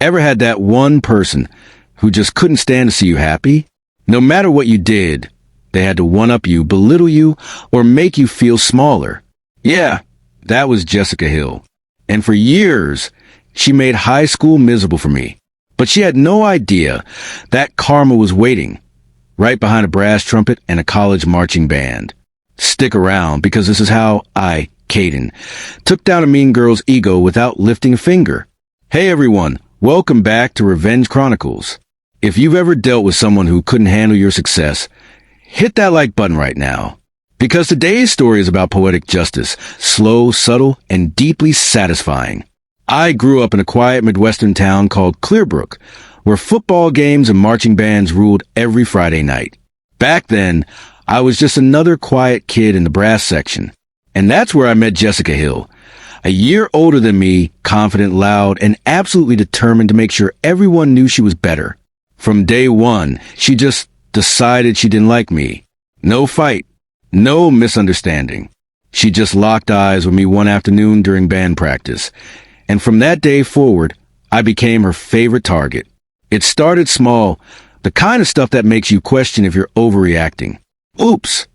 Ever had that one person who just couldn't stand to see you happy? No matter what you did, they had to one-up you, belittle you, or make you feel smaller. Yeah, that was Jessica Hill. And for years, she made high school miserable for me. But she had no idea that karma was waiting, right behind a brass trumpet and a college marching band. Stick around, because this is how I, Caden, took down a mean girl's ego without lifting a finger. Hey everyone, welcome back to Revenge Chronicles. If you've ever dealt with someone who couldn't handle your success, hit that like button right now. Because today's story is about poetic justice, slow, subtle, and deeply satisfying. I grew up in a quiet Midwestern town called Clearbrook, where football games and marching bands ruled every Friday night. Back then, I was just another quiet kid in the brass section. And that's where I met Jessica Hill. A year older than me, confident, loud, and absolutely determined to make sure everyone knew she was better. From day one, she just decided she didn't like me. No fight. No misunderstanding. She just locked eyes with me one afternoon during band practice. And from that day forward, I became her favorite target. It started small, the kind of stuff that makes you question if you're overreacting. Oops,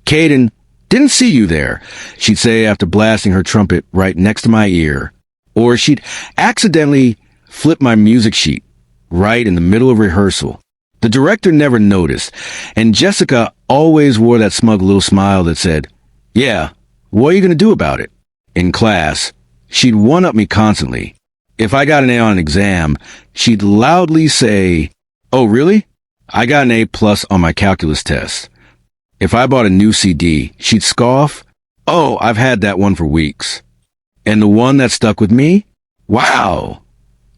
Caden, didn't see you there, she'd say after blasting her trumpet right next to my ear. Or she'd accidentally flip my music sheet right in the middle of rehearsal. The director never noticed, and Jessica always wore that smug little smile that said, "Yeah, what are you going to do about it?" In class, she'd one-up me constantly. If I got an A on an exam, she'd loudly say, "Oh, really? I got an A+ on my calculus test." If I bought a new CD, she'd scoff, "Oh, I've had that one for weeks." And the one that stuck with me? Wow!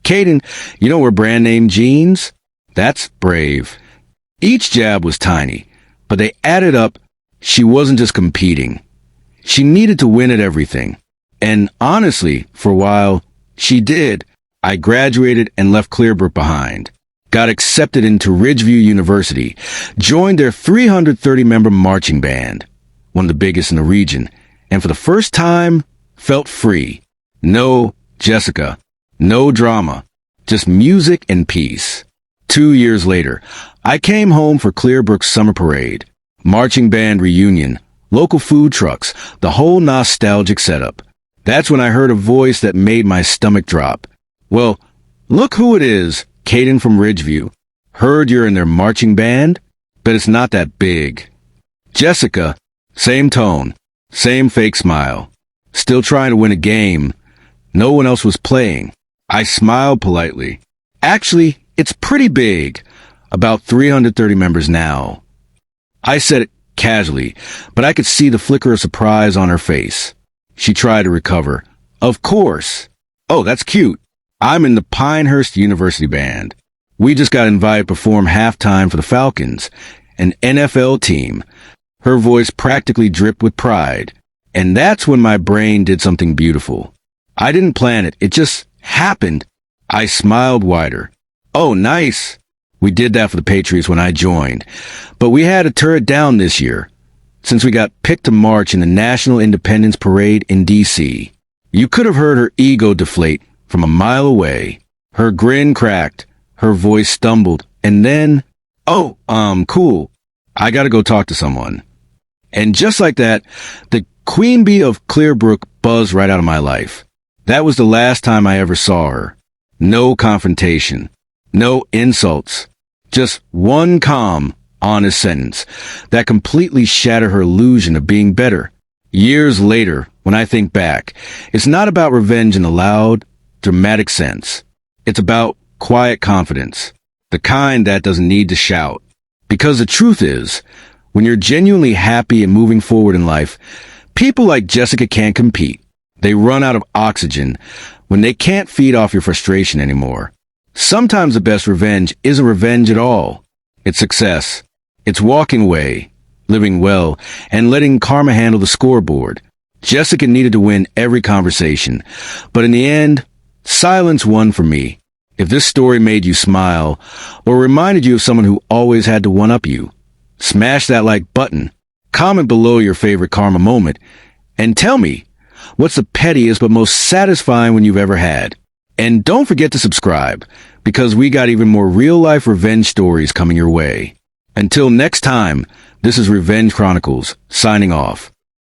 Caden, you know wear brand name jeans? That's brave. Each jab was tiny, but they added up. She wasn't just competing. She needed to win at everything. And honestly, for a while, she did. I graduated and left Clearbrook behind. Got accepted into Ridgeview University, joined their 330-member marching band, one of the biggest in the region, and for the first time, felt free. No Jessica, no drama, just music and peace. 2 years later, I came home for Clearbrook's summer parade, marching band reunion, local food trucks, the whole nostalgic setup. That's when I heard a voice that made my stomach drop. "Well, look who it is, Caden from Ridgeview. Heard you're in their marching band, but it's not that big." Jessica, same tone, same fake smile. Still trying to win a game. No one else was playing. I smiled politely. "Actually, it's pretty big. About 330 members now." I said it casually, but I could see the flicker of surprise on her face. She tried to recover. "Of course. Oh, that's cute. I'm in the Pinehurst University Band. We just got invited to perform halftime for the Falcons, an NFL team." Her voice practically dripped with pride. And that's when my brain did something beautiful. I didn't plan it. It just happened. I smiled wider. "Oh, nice. We did that for the Patriots when I joined. But we had to turn it down this year, since we got picked to march in the National Independence Parade in D.C. You could have heard her ego deflate from a mile away. Her grin cracked, her voice stumbled, and then, "Oh, cool. I gotta go talk to someone." And just like that, the queen bee of Clearbrook buzzed right out of my life. That was the last time I ever saw her. No confrontation. No insults. Just one calm, honest sentence that completely shattered her illusion of being better. Years later, when I think back, it's not about revenge in a loud, dramatic sense. It's about quiet confidence, the kind that doesn't need to shout. Because the truth is, when you're genuinely happy and moving forward in life, people like Jessica can't compete. They run out of oxygen when they can't feed off your frustration anymore. Sometimes the best revenge isn't revenge at all. It's success. It's walking away, living well, and letting karma handle the scoreboard. Jessica needed to win every conversation, but in the end, silence won for me. If this story made you smile, or reminded you of someone who always had to one-up you, smash that like button, comment below your favorite karma moment, and tell me, what's the pettiest but most satisfying one you've ever had? And don't forget to subscribe, because we got even more real-life revenge stories coming your way. Until next time, this is Revenge Chronicles, signing off.